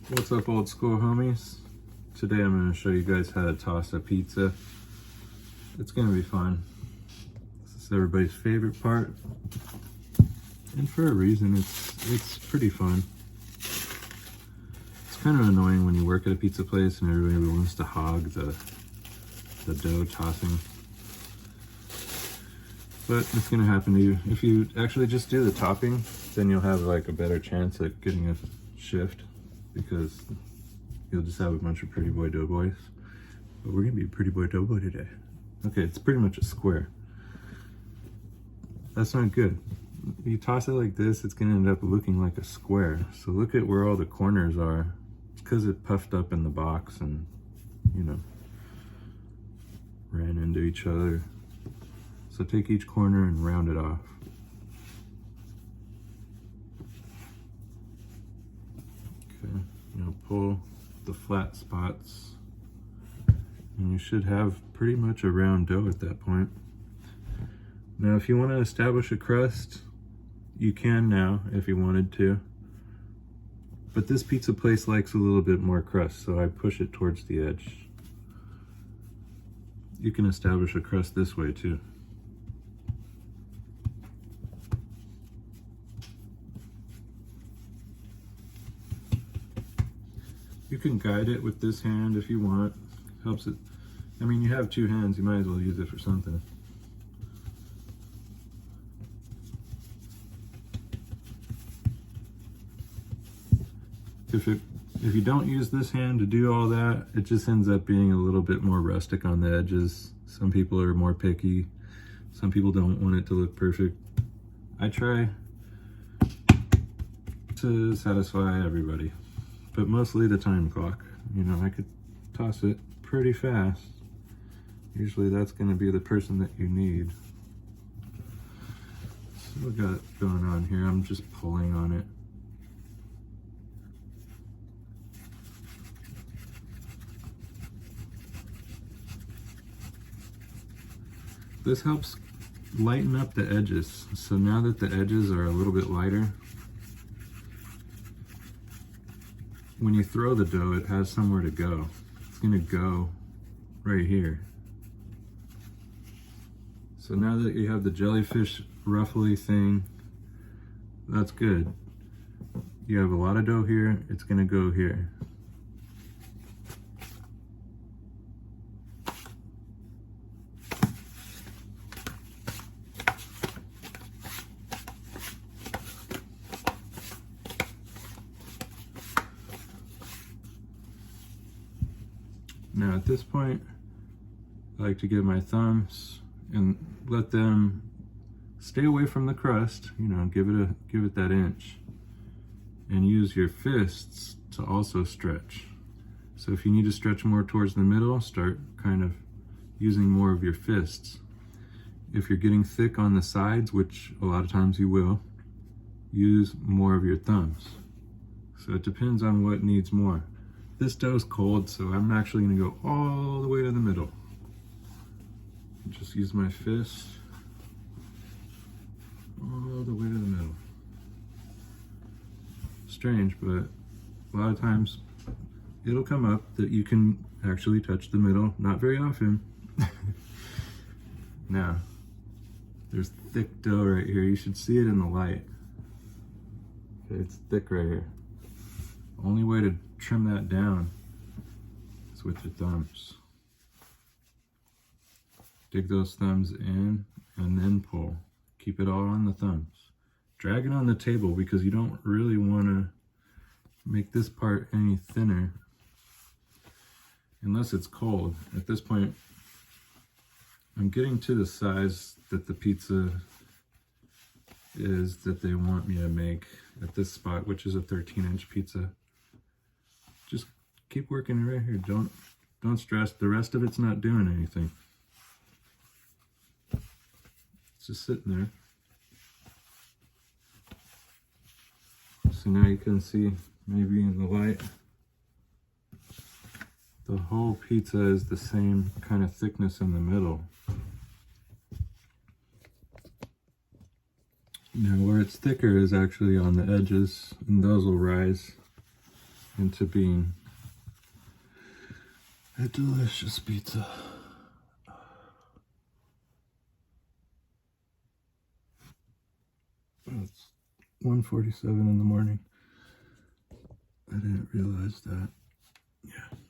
What's up, old school homies? Today I'm going to show you guys how to toss a pizza. It's going to be fun. This is everybody's favorite part, and for a reason. It's pretty fun. It's kind of annoying when you work at a pizza place and everybody wants to hog the dough tossing, but it's going to happen to you. If you actually just do the topping, then you'll have like a better chance at getting a shift, because you'll just have a bunch of pretty boy doughboys. But we're gonna be a pretty boy doughboy today. Okay, it's pretty much a square. That's not good. You toss it like this, it's gonna end up looking like a square. So look at where all the corners are. It's because it puffed up in the box and, you know, ran into each other. So take each corner and round it off. Okay, now pull the flat spots, and you should have pretty much a round dough at that point. Now if you want to establish a crust, you can now if you wanted to, but this pizza place likes a little bit more crust, so I push it towards the edge. You can establish a crust this way too. You can guide it with this hand if you want. Helps it. I mean, you have two hands, you might as well use it for something. If you don't use this hand to do all that, it just ends up being a little bit more rustic on the edges. Some people are more picky. Some people don't want it to look perfect. I try to satisfy everybody, but mostly the time clock. You know, I could toss it pretty fast. Usually that's going to be the person that you need. So what we got going on here, I'm just pulling on it. This helps lighten up the edges. So now that the edges are a little bit lighter, when you throw the dough, it has somewhere to go. It's gonna go right here. So now that you have the jellyfish ruffly thing, that's good. You have a lot of dough here, it's gonna go here. Now at this point, I like to give my thumbs and let them stay away from the crust, you know, give it that inch, and use your fists to also stretch. So if you need to stretch more towards the middle, start kind of using more of your fists. If you're getting thick on the sides, which a lot of times you will, use more of your thumbs. So it depends on what needs more. This dough's cold, so I'm actually gonna go all the way to the middle. Just use my fist all the way to the middle. Strange, but a lot of times it'll come up that you can actually touch the middle. Not very often. Now, there's thick dough right here. You should see it in the light. Okay, it's thick right here. Only way to trim that down is with your thumbs. Dig those thumbs in and then pull. Keep it all on the thumbs. Drag it on the table because you don't really want to make this part any thinner unless it's cold. At this point, I'm getting to the size that the pizza is that they want me to make at this spot, which is a 13-inch pizza. Just keep working it right here. Don't stress. The rest of it's not doing anything. It's just sitting there. So now you can see, maybe in the light, the whole pizza is the same kind of thickness in the middle. Now where it's thicker is actually on the edges, and those will rise into being a delicious pizza. It's 1:47 in the morning. I didn't realize that. Yeah.